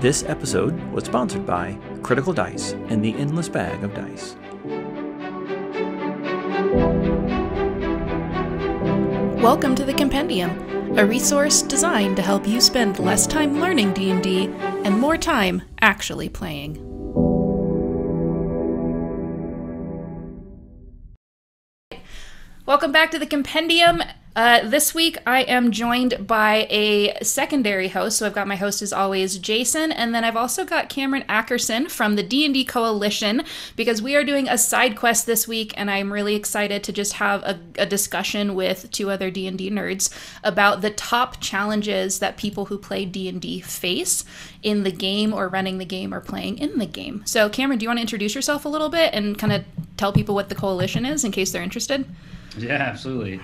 This episode was sponsored by Critical Dice and the Endless Bag of Dice. Welcome to the CompenDM, a resource designed to help you spend less time learning D&D and more time actually playing. Welcome back to the CompenDM. This week I am joined by a secondary host, so I've got my host as always, Jason, and then I've also got Cameron Ackerson from the D&D Coalition, because we are doing a side quest this week, and I'm really excited to just have a discussion with two other D&D nerds about the top challenges that people who play D&D face in the game or running the game or playing in the game. So Cameron, do you want to introduce yourself a little bit and kind of tell people what the Coalition is in case they're interested? Yeah, absolutely.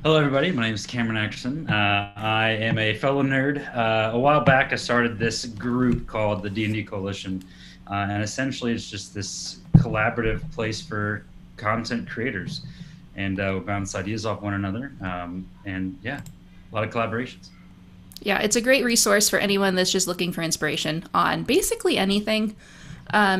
Hello, everybody. My name is Cameron Ackerson. I am a fellow nerd. A while back, I started this group called the D&D Coalition, and essentially it's just this collaborative place for content creators, and we bounce ideas off one another, and yeah, a lot of collaborations. Yeah, it's a great resource for anyone that's just looking for inspiration on basically anything.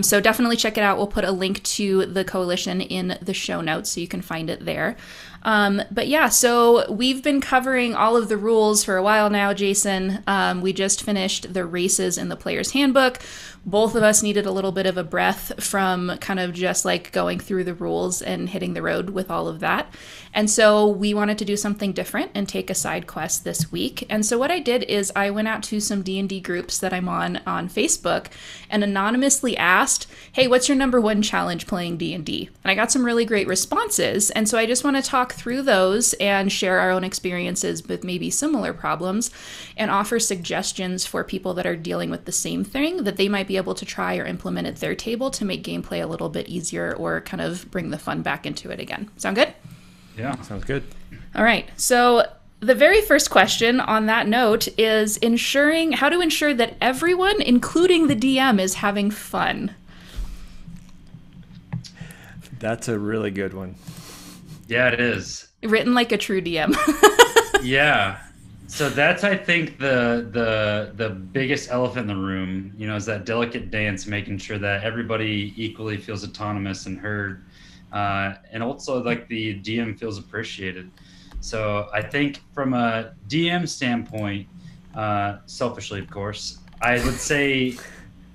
So definitely check it out. We'll put a link to the Coalition in the show notes so you can find it there. But yeah, so we've been covering all of the rules for a while now, Jason. We just finished the races in the Player's Handbook. Both of us needed a little bit of a breath from kind of just like going through the rules and hitting the road with all of that. And so we wanted to do something different and take a side quest this week. And so what I did is I went out to some D&D groups that I'm on Facebook and anonymously asked, hey, what's your number one challenge playing D&D? And I got some really great responses. And so I just want to talk through those and share our own experiences with maybe similar problems and offer suggestions for people that are dealing with the same thing that they might be able to try or implement at their table to make gameplay a little bit easier or kind of bring the fun back into it again. Sound good? Yeah, Sounds good. All right. So the very first question on that note is how to ensure that everyone, including the DM, is having fun. That's a really good one. Yeah, it is. Written like a true DM. Yeah. So that's, I think, the biggest elephant in the room, is that delicate dance, making sure that everybody equally feels autonomous and heard, and also like the DM feels appreciated. So I think from a DM standpoint, selfishly, of course, I would say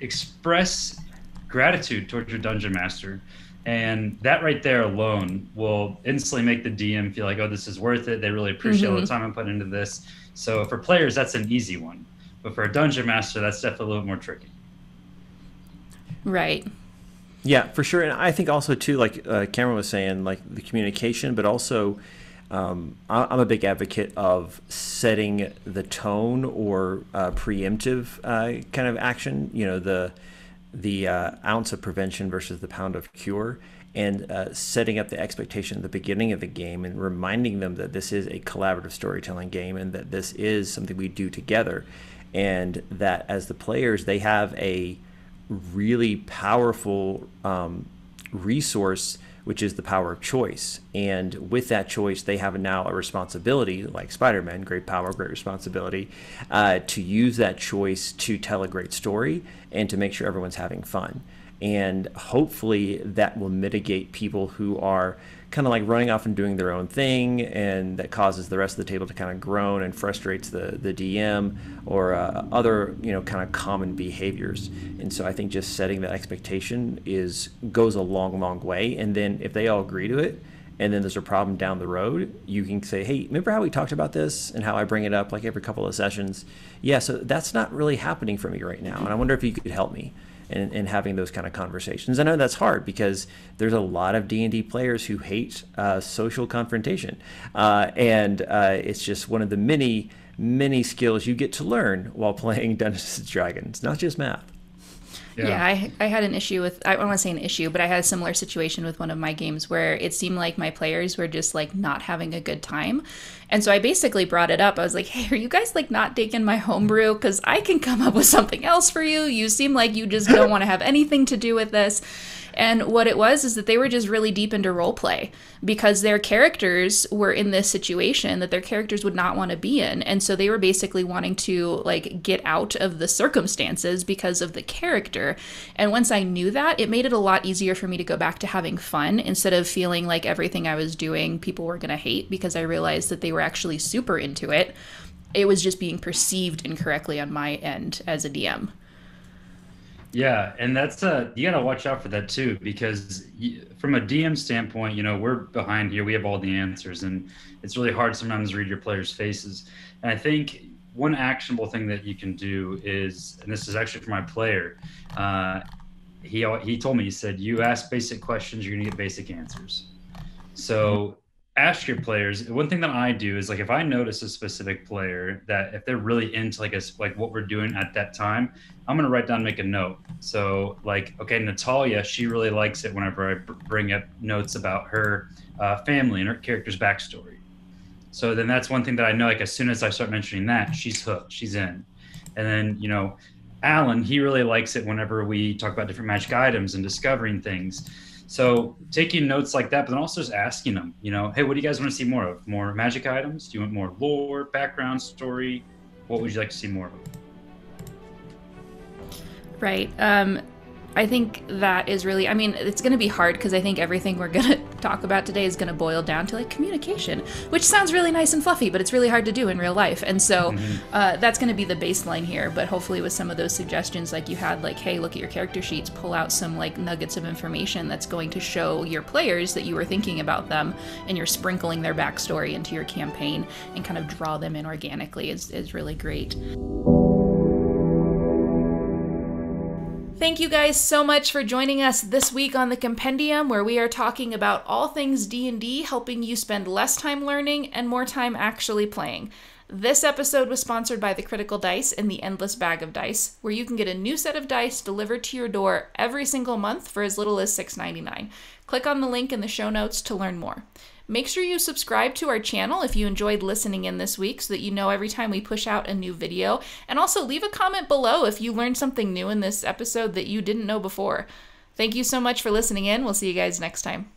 express gratitude towards your dungeon master. And that right there alone will instantly make the DM feel like, oh, this is worth it. They really appreciate all the time I put into this. So for players, that's an easy one. But for a dungeon master, that's definitely a little more tricky. Right. Yeah, for sure. And I think also, too, like Cameron was saying, like the communication, but also I'm a big advocate of setting the tone or preemptive kind of action, the ounce of prevention versus the pound of cure, and setting up the expectation at the beginning of the game and reminding them that this is a collaborative storytelling game and that this is something we do together, and that as the players, they have a really powerful resource, which is the power of choice. And with that choice, they have now a responsibility, like Spider-Man, great power, great responsibility, to use that choice to tell a great story and to make sure everyone's having fun. And hopefully that will mitigate people who are kind of like running off and doing their own thing, and that causes the rest of the table to kind of groan and frustrates the DM or other kind of common behaviors. And so I think just setting that expectation goes a long way. And then if they all agree to it, and then there's a problem down the road, you can say, hey, remember how we talked about this and how I bring it up like every couple of sessions? Yeah, so that's not really happening for me right now, and I wonder if you could help me in having those kind of conversations. I know that's hard because there's a lot of D&D players who hate social confrontation, and it's just one of the many skills you get to learn while playing Dungeons & Dragons, not just math. Yeah, I had an issue with, I don't want to say an issue, but I had a similar situation with one of my games where it seemed like my players were just like not having a good time. And so I basically brought it up. I was like, hey, are you guys like not digging my homebrew? Because I can come up with something else for you. You seem like you just don't want to have anything to do with this. And what it was is that they were just really deep into role play because their characters were in this situation that their characters would not want to be in. And so they were basically wanting to like get out of the circumstances because of the character. And once I knew that, it made it a lot easier for me to go back to having fun instead of feeling like everything I was doing people were going to hate, because I realized that they were actually super into it. It was just being perceived incorrectly on my end as a DM. Yeah, and that's you got to watch out for that too, because from a DM standpoint, you know, we're behind here. We have all the answers, and it's really hard sometimes to read your players' faces. And I think one actionable thing that you can do is, and this is actually for my player, he told me, he said, you ask basic questions, you're gonna get basic answers. So ask your players. One thing that I do is, like, if I notice a specific player that if they're really into like what we're doing at that time, I'm gonna write down, make a note. So like, okay, Natalia, she really likes it whenever I bring up notes about her family and her character's backstory. So then that's one thing that I know, like as soon as I start mentioning that, she's hooked, she's in. And then, you know, Alan, he really likes it whenever we talk about different magic items and discovering things. So taking notes like that, but then also just asking them, you know, hey, what do you guys want to see more of? More magic items? Do you want more lore, background, story? What would you like to see more of? Right. I think that is really, I mean, it's going to be hard because I think everything we're going to talk about today is going to boil down to like communication, which sounds really nice and fluffy, but it's really hard to do in real life. And so that's going to be the baseline here. But hopefully with some of those suggestions, like you had, like, hey, look at your character sheets, pull out some like nuggets of information that's going to show your players that you were thinking about them and you're sprinkling their backstory into your campaign and kind of draw them in organically is really great. Thank you guys so much for joining us this week on the CompenDM, where we are talking about all things D&D, helping you spend less time learning and more time actually playing. This episode was sponsored by the Critical Dice and the Endless Bag of Dice, where you can get a new set of dice delivered to your door every single month for as little as $6.99. Click on the link in the show notes to learn more. Make sure you subscribe to our channel if you enjoyed listening in this week so that you know every time we push out a new video. And also leave a comment below if you learned something new in this episode that you didn't know before. Thank you so much for listening in. We'll see you guys next time.